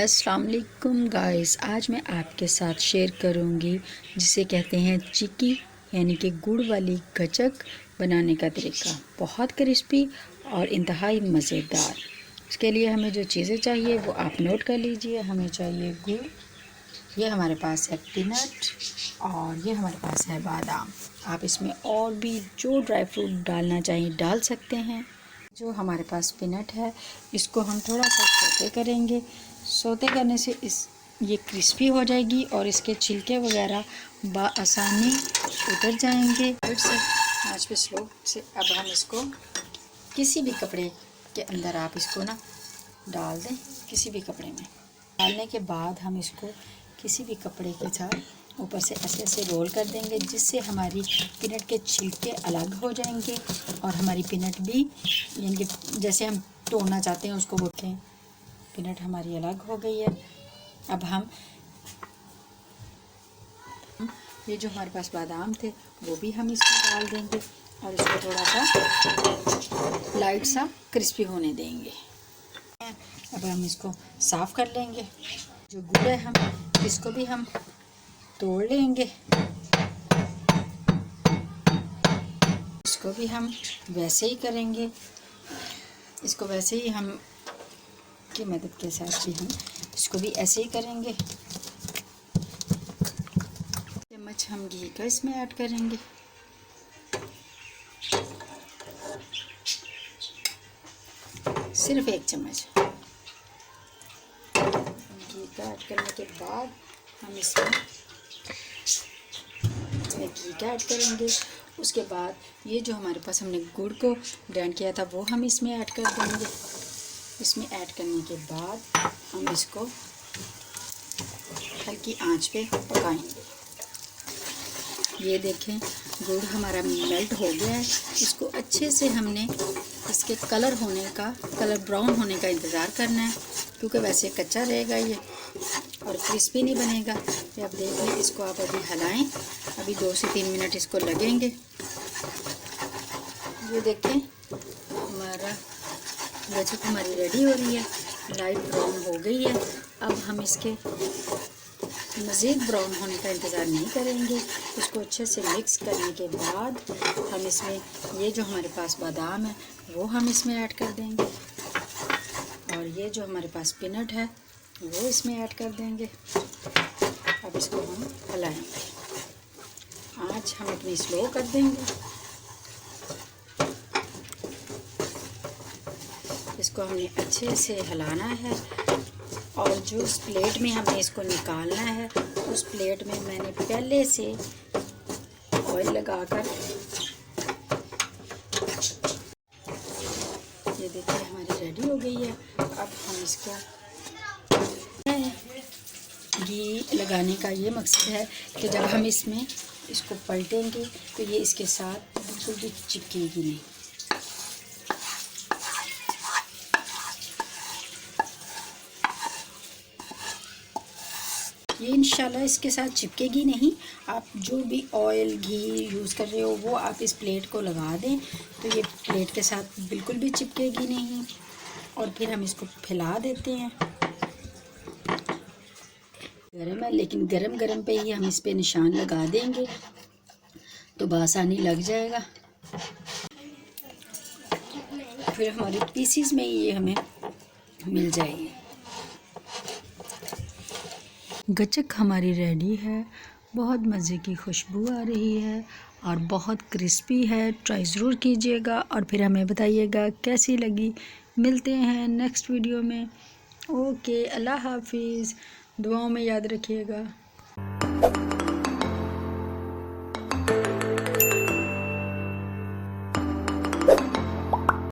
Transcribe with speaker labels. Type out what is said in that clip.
Speaker 1: अस्सलाम वालेकुम गाइस, आज मैं आपके साथ शेयर करूंगी जिसे कहते हैं चिक्की यानी कि गुड़ वाली गचक बनाने का तरीका। बहुत क्रिस्पी और इंतहाई मज़ेदार। इसके लिए हमें जो चीज़ें चाहिए वो आप नोट कर लीजिए। हमें चाहिए गुड़, ये हमारे पास है पीनट और ये हमारे पास है बादाम। आप इसमें और भी जो ड्राई फ्रूट डालना चाहिए डाल सकते हैं। जो हमारे पास पीनट है इसको हम थोड़ा सा सोते करेंगे। सोते करने से ये क्रिस्पी हो जाएगी और इसके छिलके वगैरह बआसानी उतर जाएंगे। फिर से आँच पे स्लो से अब हम इसको किसी भी कपड़े के अंदर आप इसको ना डाल दें। किसी भी कपड़े में डालने के बाद हम इसको किसी भी कपड़े के साथ ऊपर से ऐसे ऐसे रोल कर देंगे, जिससे हमारी पीनट के छिलके अलग हो जाएंगे और हमारी पीनट भी यानी कि जैसे हम तोड़ना चाहते हैं उसको बोलते हैं। पीनट हमारी अलग हो गई है। अब हम ये जो हमारे पास बादाम थे वो भी हम इसमें डाल देंगे और इसको थोड़ा सा लाइट सा क्रिस्पी होने देंगे। अब हम इसको साफ़ कर लेंगे। जो गुड़ है हम इसको भी हम तोड़ लेंगे। इसको भी हम वैसे ही करेंगे। इसको वैसे ही हम की मदद के साथ भी हम इसको भी ऐसे ही करेंगे। चम्मच हम घी का इसमें ऐड करेंगे। सिर्फ 1 चम्मच घी का ऐड करने के बाद हम इसमें घी का ऐड करेंगे। उसके बाद ये जो हमारे पास हमने गुड़ को ग्राइंड किया था वो हम इसमें ऐड कर देंगे। इसमें ऐड करने के बाद हम इसको हल्की आंच पे पकाएंगे। ये देखें गुड़ हमारा मेल्ट हो गया है। इसको अच्छे से हमने इसके कलर ब्राउन होने का इंतज़ार करना है, क्योंकि वैसे कच्चा रहेगा ये और क्रिस्पी नहीं बनेगा। ये आप देख लें, इसको आप अभी हिलाएं। अभी 2 से 3 मिनट इसको लगेंगे। ये देखें हमारा गचक हमारी रेडी हो रही है, लाइट ब्राउन हो गई है। अब हम इसके मज़ीद ब्राउन होने का इंतज़ार नहीं करेंगे। इसको अच्छे से मिक्स करने के बाद हम इसमें ये जो हमारे पास बादाम है वो हम इसमें ऐड कर देंगे और ये जो हमारे पास पीनट है वो इसमें ऐड कर देंगे। अब इसको हम हिलाएंगे। आँच हम अपनी स्लो कर देंगे। इसको हमने अच्छे से हिलाना है और जो उस प्लेट में हमने इसको निकालना है उस प्लेट में मैंने पहले से ऑयल लगाकर, ये देखिए हमारी रेडी हो गई है। अब हम इसको घी लगाने का ये मकसद है कि जब हम इसमें इसको पलटेंगे तो ये इसके साथ बिल्कुल भी चिपकेगी नहीं। ये इंशाल्लाह इसके साथ चिपकेगी नहीं। आप जो भी ऑयल घी यूज़ कर रहे हो वो आप इस प्लेट को लगा दें तो ये प्लेट के साथ बिल्कुल भी चिपकेगी नहीं। और फिर हम इसको फैला देते हैं। गरम है लेकिन गरम गरम पे ही हम इस पे निशान लगा देंगे तो बआसानी लग जाएगा। फिर हमारी पीसीज में ये हमें मिल जाएगी। गचक हमारी रेडी है। बहुत मज़े की खुशबू आ रही है और बहुत क्रिस्पी है। ट्राई ज़रूर कीजिएगा और फिर हमें बताइएगा कैसी लगी। मिलते हैं नेक्स्ट वीडियो में। ओके, अल्लाह हाफिज़। दुआओं में याद रखिएगा।